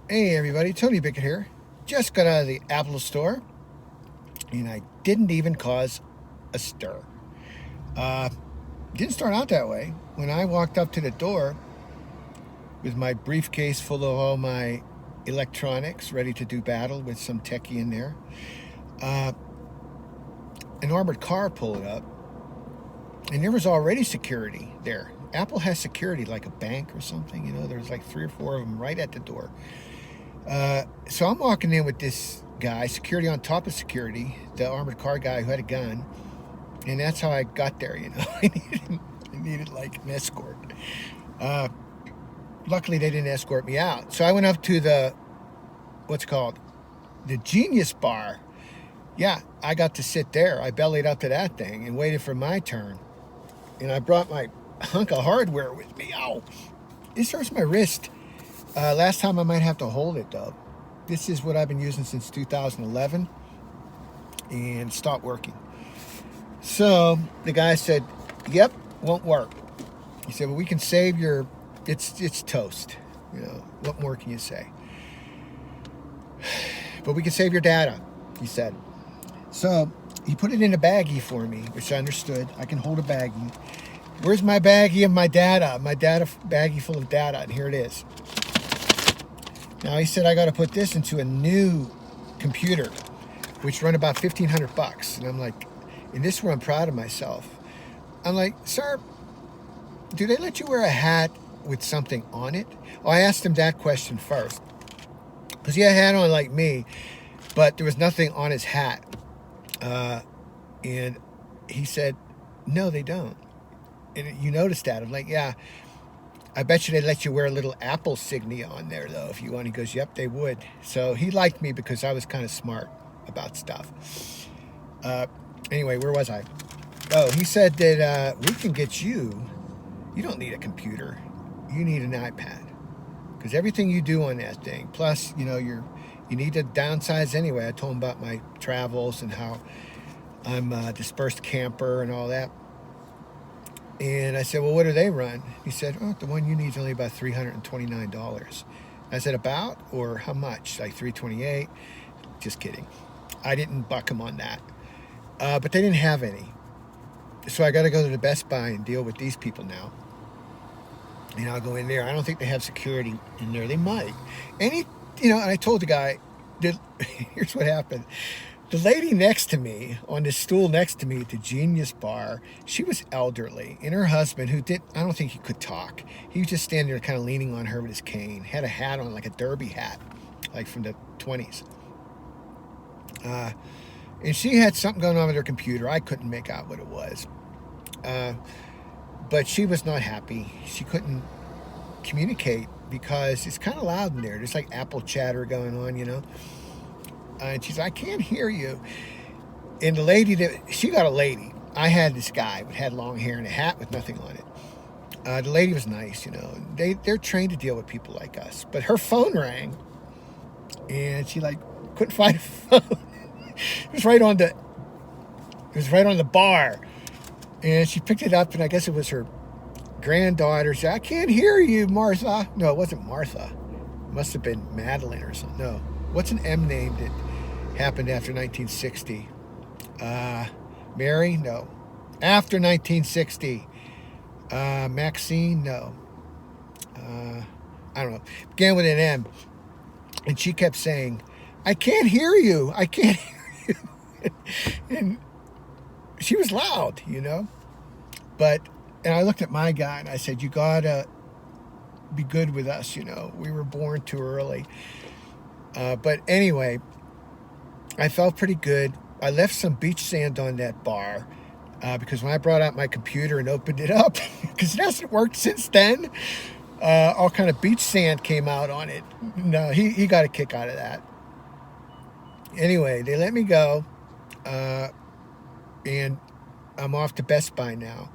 Hey everybody, Tony Bickett here. Just got out of the Apple store and I didn't even cause a stir. Uh, didn't start out that way. When I walked up to the door with my briefcase full of all my electronics ready to do battle with some techie in there, uh, an armored car pulled up and there was already security there. Apple has security like a bank or something, there's like three or four of them right at the door. So I'm walking in with this guy, security on top of security, the armored car guy who had a gun, and that's how I got there. I needed like an escort. Uh, Luckily, they didn't escort me out. So I went up to what's called the Genius Bar. Yeah, I got to sit there. I bellied up to that thing and waited for my turn. And I brought my hunk of hardware with me. Ow! This hurts my wrist. Last time I might have to hold it though. This is what I've been using since 2011 and stopped working. So the guy said, "Yep, won't work." He said, "Well, we can save your. It's toast. What more can you say? But we can save your data," he said. So he put it in a baggie for me, which I understood. I can hold a baggie. Where's my baggie of my data? My data baggie full of data, and here it is. Now he said I got to put this into a new computer, which run about $1,500. And I'm like, and this is where I'm proud of myself. I'm like, "Sir, do they let you wear a hat with something on it?" Well, I asked him that question first, because he had a hat on like me, but there was nothing on his hat. And he said, "No, they don't." And you noticed that. I'm like, "Yeah. I bet you they let you wear a little Apple signia on there, though, if you want." He goes, "Yep, they would." So he liked me because I was kind of smart about stuff. Anyway, where was I? Oh, he said that we can get you. You don't need a computer. You need an iPad, because everything you do on that thing. Plus, you need to downsize anyway. I told him about my travels and how I'm a dispersed camper and all that. And I said, "Well, what do they run?" He said, "Oh, the one you need is only about $329. I said, "About, or how much?" Like $328. Just kidding. I didn't buck him on that. But they didn't have any. So I got to go to the Best Buy and deal with these people now. And I'll go in there. I don't think they have security in there. They might. And I told the guy, here's what happened. The lady next to me, on the stool next to me at the Genius Bar, she was elderly. And her husband, I don't think he could talk. He was just standing there kind of leaning on her with his cane. Had a hat on, like a derby hat, like from the 20s. And she had something going on with her computer. I couldn't make out what it was. But she was not happy. She couldn't communicate because it's kind of loud in there. There's like Apple chatter going on. And she's like, "I can't hear you." And the lady she got a lady. I had this guy who had long hair and a hat with nothing on it. The lady was nice, They're trained to deal with people like us. But her phone rang, and she couldn't find a phone. It was right on the bar, and she picked it up, and I guess it was her granddaughter. She said, "I can't hear you, Martha." No, it wasn't Martha. It must have been Madeline or something. No. What's an M name that happened after 1960? Mary? No. After 1960. Maxine? No. I don't know. Began with an M. And she kept saying, "I can't hear you. I can't hear you." And she was loud, And I looked at my guy and I said, "You gotta be good with us, We were born too early." But anyway, I felt pretty good. I left some beach sand on that bar because when I brought out my computer and opened it up, because it hasn't worked since then, all kind of beach sand came out on it. No, he got a kick out of that. Anyway, they let me go, and I'm off to Best Buy now.